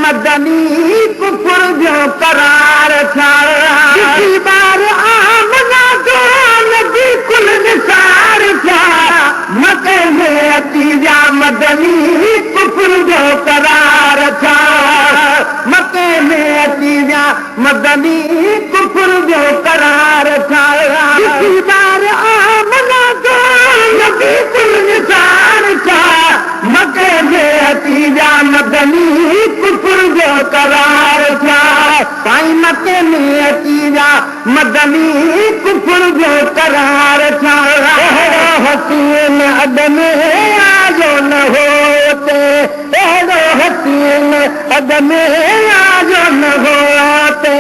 मदनी कुफर जो करार था किसी बार आमना जो नबी कुल निसार था मके में अतीजा मदनी कुफर जो करार था मके में अतीजा मदनी कुफर जो करार था किसी बार आमना जो नबी कुल निसार था मके में अतीजा मदनी कुफर जो करार था साईं मके में अतीजा मदनी कुफर जो करार था हसीन अदम आजो न होते एड़ो हसीन अदम आजो न होते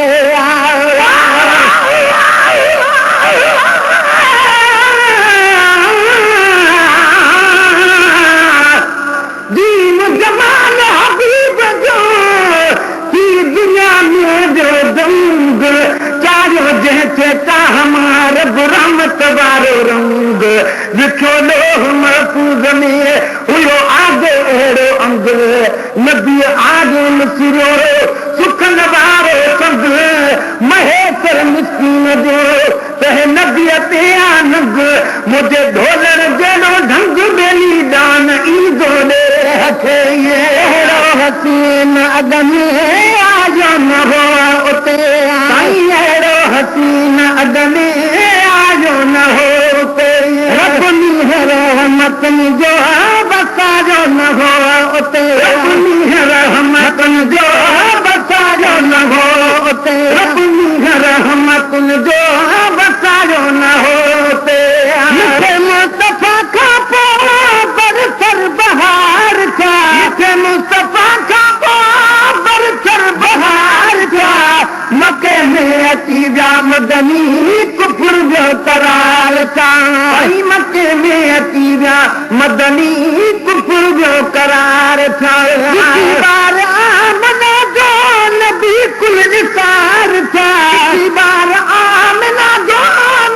हमारे बुरमत वारो रंग लिखो लोह महफूज में हुयो आगे अहिड़ो अंग नबी आगे सिरो सुखन वारो संग महेश्वर मिस्कीन जो तह नबी ते आनंद मुझे ढोलण जहिड़ो ढंग बेली दान ईंदो ॾे हथे अहिड़ो हसीन अॻ में आजो न हो उते साईं अहिड़ो हसीन अॻ में आजो न हो उते रबनी रहमतन जो बसाजो न हो उते रबनी रहमतन जो बसाजो न हो उते रबनी रहमतन जो बसाजो न हो उते मूंखे मुस्तफा खां पोइ बरसर बहार था मूंखे मुस्तफा खां पोइ बरसर बहार था मके में अची विया मदनी कुफर जो करार था मके में अची विया मदनी कुफर जो करार था बार आमना जो नबी कुल निसार था बार आमना जो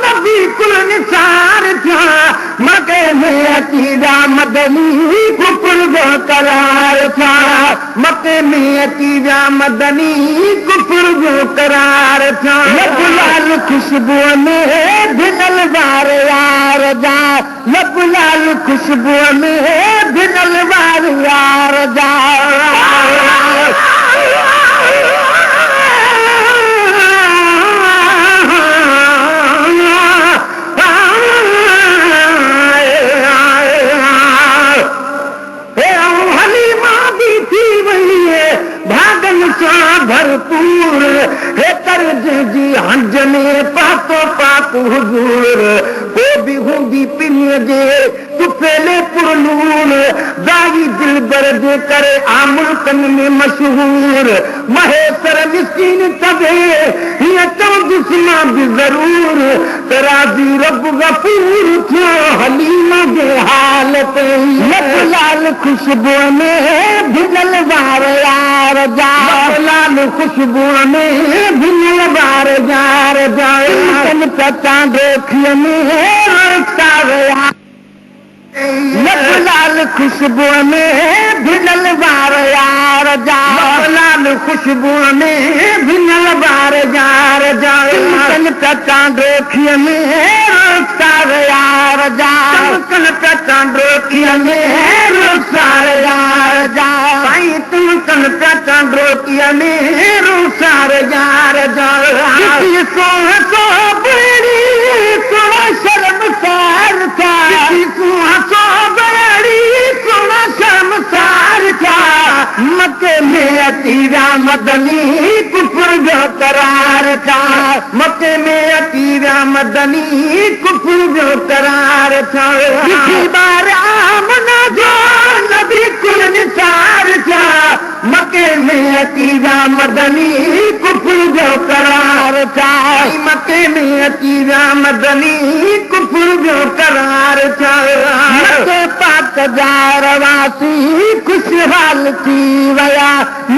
नबी कुल निसार था मके में अची विया मदनी कुफर जो करार था मके में अची विया मदनी कुफर जो करार था लाल खुशबू में भिनल बार यार जा लब लाल खुशबू में भिनल बार यार जा भरपूर हे कर्ज जी हंज में पाको पाक हुजूर को भी हूंदी पिनीअ जे तुफेले पुरनूर दाई दिल बर जे करे आमुल्कन में मशहूर महेश्वर मिस्कीन तबे हीअं चवंदुसि मां बि ज़रूर तराज़ी रब गफूर थियो हलीमा जे हाल ते लाल खुशबू में भिनल वार यार जा लाल खुशबू में भिनल वार यार जा चांदोखीअ में लाल खुशबू में भिनल वार यार जा लाल खुशबू में भिनल वार यार जा चांदोखीअ में यार जा चांदोखीअ में रुसार यार जा साईं तुम कन चांदोखीअ में रुसार यार जा सो बेड़ी सोना शर्मसार था सो बेड़ी सोना शर्मसार था मके में अची विया मदनी कुफर जो करार था मके में अची विया मदनी कुफर जो करार था बार आमना जो नबी कुल निसार था मके में अची विया मदनी कुफर जो करार था मके में अची विया मदनी कुफर जो करार था मके पाक जा रवासी खुशहाल थी वया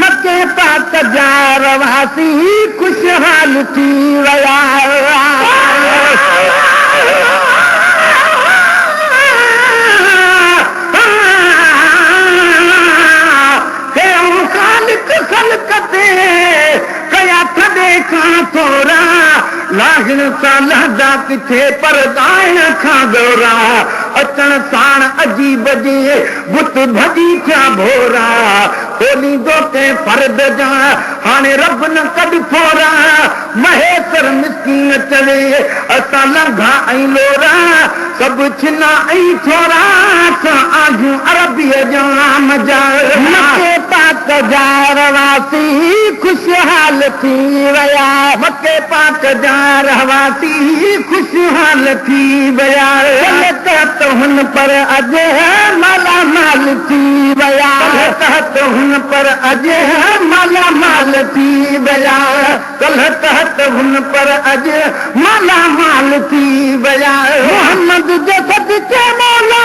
मके पाक जा रवासी खुशहाल थी वया खालिक लाहिण सां लहंदा किथे पर ॻाइण खां गौरा अचण साण अजीब जे बुत भॼी थिया भोरा खोलींदो कंहिं फर्द जा हाणे रब न कढ फोरा महेश्वर मिसकीन चवे असां लंघा ऐं लोरा सभु छिना ऐं छोरा असां आहियूं अरबीअ जा मजा मके पाक जा रहवासी खुशहाल थी विया मके पाक जा रहवासी खुशहाल थी विया त हुन पर अॼु माला माल थी विया तहत हुन पर अॼु माला माल थी विया कल्ह तहत हुन पर अॼु माला माल थी विया मोहम्मद जे सदके मौला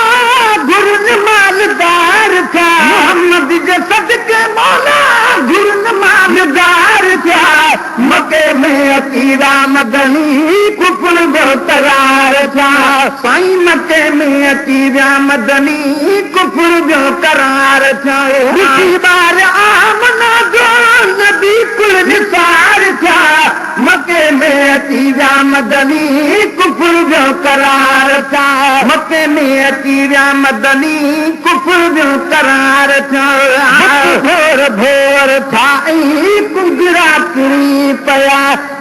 गुरुन मालदार थिया मोहम्मद जे सदके मौला गुरुन मालदार थिया मके में अकीरा मदनी कुफर करार थिया साईं मके में अकीरा मदनी कुफर जो करार थिया बार आमना जो नबी कुल निसार थिया मके में अकीरा मदनी कुफर जो करार थिया मके में अकीरा मदनी कुफर जो करार थिया भोर भोर थाई कुंगरा किरी पया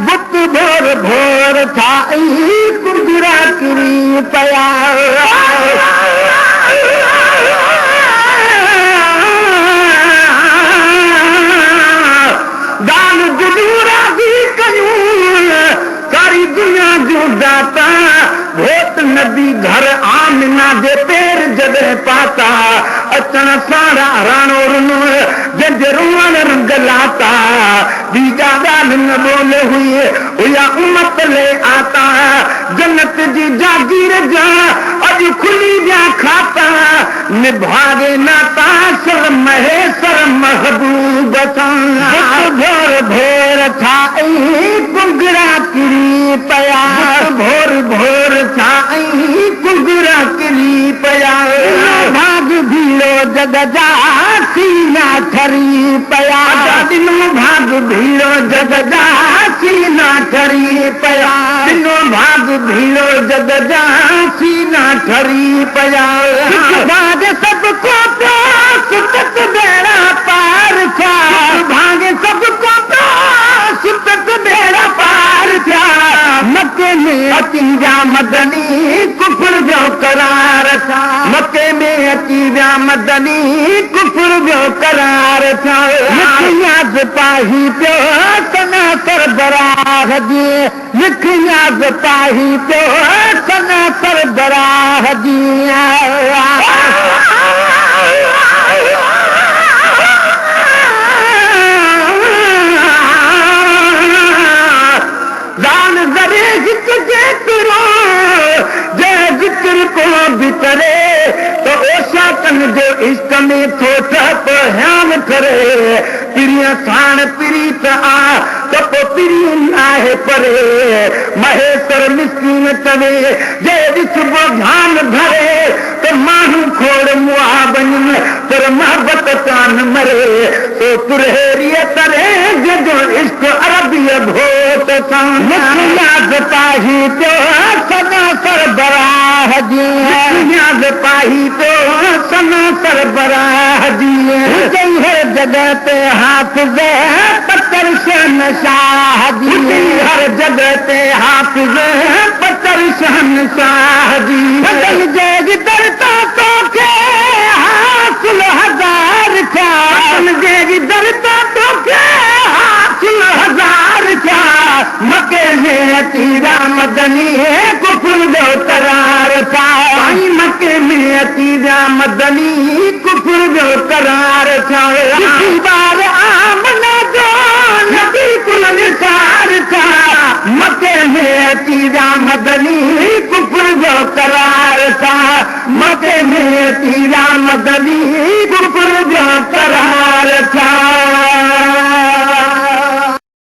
बुत भोर भोर थाई कुंगरा किरी पया दान जुलूरा भी कयूं सारी दुनिया जो दाता भोत नदी घर आमिना जे पैर जॾहिं पाता अचण सारा राणो रुनो जंहिंजे रुअण रंग लाता बीजा ॻाल्हि न ॿोल हुई हुया उमत ले आता जन्नत जी जागीर जा अॼु खुली विया खाता निभागे नाता सर महेश्वर महबूब सां भोर भोर ठाही कुंगरा किरी पया भोर भोर ठाही कुंगरा किरी पया भाग भीड़ो जग जा सीना ठरी पया दिनो भाग भीड़ो जग जा सीना ठरी पया दिनो भाग भीड़ो जग जा सीना ठरी पया भाग सबको सुतत बेड़ा पार था भाग सबको सुतत बेड़ा पार था मके में अतीजा मदनी कुफर जो करार था मके में अतीजा मदनी कुफर जो करार था याद पाही पियो सना सरबराह जी याद पाही पियो सना सरबराह जी दान करे जिक्र जेतिरो जंहिं जिक्र को बि करे त ओछा कन जो इश्क में थो त ध्यान करे पिरीअ साण पिरी त आ त पोइ पिरी आहे परे महेश्वर मिसकीन चवे जे ॾिसबो ध्यान भरे त माण्हू खोड़ मुआ वञनि पर मोहबत कान मरे तो तुरहेरीअ तरे जंहिंजो इश्क अरबीअ भोत सां याद पाही पियो सना सरबराह जी याद पाही पियो सना सरबराह जी जंहिं हर जॻह ते हाफ़िज़ पत्थर शहनशाह जी हर जॻह ते हाफ़िज़ पत्थर शहनशाह जी बदल जे दरता तोखे हासिल हज़ार थिया जे दरता तोखे हासिल हज़ार थिया मके में अतीरा मदनी कुफर जो करार था मके में अतीरा मदनी कुफर जो करार था